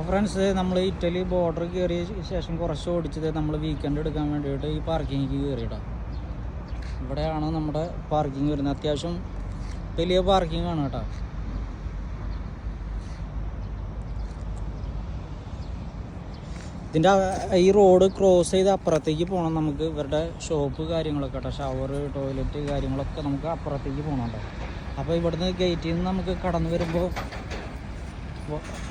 Friends, നമ്മൾ Italy border കയറിയ ശേഷം കുറച്ച് ഓടിച്ചത് നമ്മൾ വീക്കെൻഡ് എടുക്കാൻ വേണ്ടിയിട്ട് ഈ പാർക്കിങ്ങിലേക്ക് കയറിയിടാം. ഇവിടെയാണ് നമ്മുടെ പാർക്കിംഗ് വരുന്നത്. അത്യാവശ്യം വലിയ പാർക്കിംഗ് ആണ് കേട്ടോ. ഇതിൻ്റെ ഈ റോഡ് ക്രോസ് ചെയ്ത് അപ്പുറത്തേക്ക് പോകണം. നമുക്ക് ഇവരുടെ ഷോപ്പ് കാര്യങ്ങളൊക്കെ കേട്ടോ, ഷവർ, ടോയ്ലറ്റ് കാര്യങ്ങളൊക്കെ നമുക്ക് അപ്പുറത്തേക്ക് പോകണുണ്ടോ. അപ്പോൾ ഇവിടുന്ന് ഗേറ്റിൽ നിന്ന് നമുക്ക് കടന്നു വരുമ്പോൾ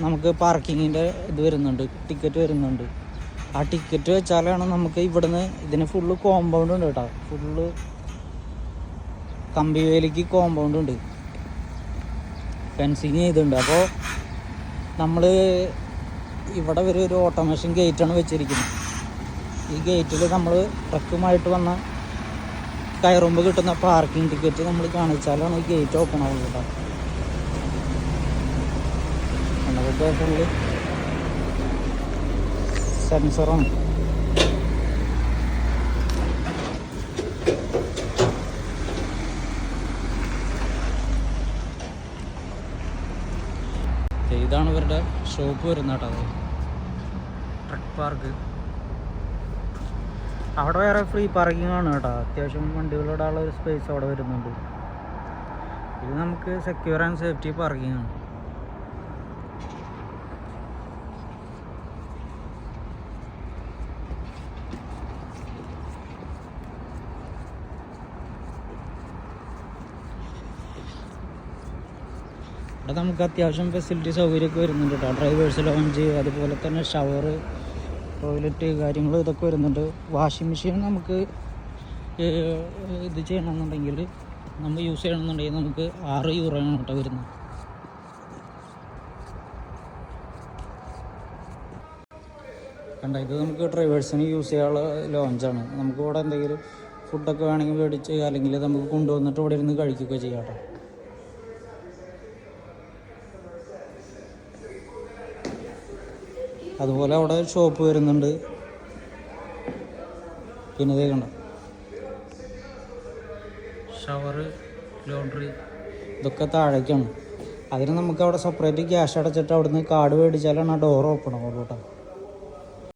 നമുക്ക് പാർക്കിങ്ങിൻ്റെ ഇത് വരുന്നുണ്ട്, ടിക്കറ്റ് വരുന്നുണ്ട്. ആ ടിക്കറ്റ് വെച്ചാലാണ് നമുക്ക് ഇവിടുന്ന് ഇതിന് ഫുള്ള് കോമ്പൗണ്ട് ഉണ്ട് കേട്ടോ. ഫുള്ള് കമ്പിവേലിക്ക് കോമ്പൗണ്ട് ഉണ്ട്, ഫെൻസിങ് ചെയ്തിട്ടുണ്ട്. അപ്പോൾ നമ്മൾ ഇവിടെ ഒരു ഓട്ടോമേഷൻ ഗേറ്റാണ് വെച്ചിരിക്കുന്നത്. ഈ ഗേറ്റിൽ നമ്മൾ ട്രക്കുമായിട്ട് വന്ന കയറുമ്പോൾ കിട്ടുന്ന പാർക്കിംഗ് ടിക്കറ്റ് നമ്മൾ കാണിച്ചാലാണ് ഈ ഗേറ്റ് ഓപ്പൺ ആവുള്ളൂ കേട്ടോ. അതൊക്കെ ഫുള്ള് സെൻസറാണ്. ഇതാണ് ഇവരുടെ ഷോപ്പ് വരുന്നത് കേട്ടോ, ട്രക്ക് പാർക്ക്. അവിടെ വേറെ ഫ്രീ പാർക്കിംഗ് ആണ് കേട്ടോ. അത്യാവശ്യം വണ്ടികളിടാനുള്ള ഒരു സ്പേസ് അവിടെ വരുന്നുണ്ട്. ഇത് നമുക്ക് സെക്യൂർ ആൻഡ് സേഫ്റ്റി പാർക്കിംഗ് ആണ്. ഇവിടെ നമുക്ക് അത്യാവശ്യം ഫെസിലിറ്റി സൗകര്യമൊക്കെ വരുന്നുണ്ട് കേട്ടോ. ഡ്രൈവേഴ്സ് ലോഞ്ച്, അതുപോലെ തന്നെ ഷവർ, ടോയ്ലറ്റ് കാര്യങ്ങൾ ഇതൊക്കെ വരുന്നുണ്ട്. വാഷിംഗ് മെഷീൻ നമുക്ക് ഇത് ചെയ്യണമെന്നുണ്ടെങ്കിൽ, നമ്മൾ യൂസ് ചെയ്യണമെന്നുണ്ടെങ്കിൽ നമുക്ക് €6 ആണ് കേട്ടോ വരുന്നത്. കണ്ട, ഇത് നമുക്ക് ഡ്രൈവേഴ്സിന് യൂസ് ചെയ്യാനുള്ള ലോഞ്ചാണ്. നമുക്ക് ഇവിടെ എന്തെങ്കിലും ഫുഡൊക്കെ വേണമെങ്കിൽ മേടിച്ച് അല്ലെങ്കിൽ നമുക്ക് കൊണ്ടുവന്നിട്ട് ഇവിടെ ഇരുന്ന് കഴിക്കുകയൊക്കെ ചെയ്യാം കേട്ടോ. അതുപോലെ അവിടെ ഷോപ്പ് വരുന്നുണ്ട്. പിന്നെ ഇതേ കണ്ട, ഷവർ, ലോണ്ടറി ഇതൊക്കെ താഴേക്കാണ്. അതിന് നമുക്ക് അവിടെ സെപ്പറേറ്റ് ക്യാഷ് അടച്ചിട്ട് അവിടുന്ന് കാർഡ് മേടിച്ചാലാണ് ആ ഡോർ ഓപ്പൺ ആവുള്ളൂ കേട്ടോ.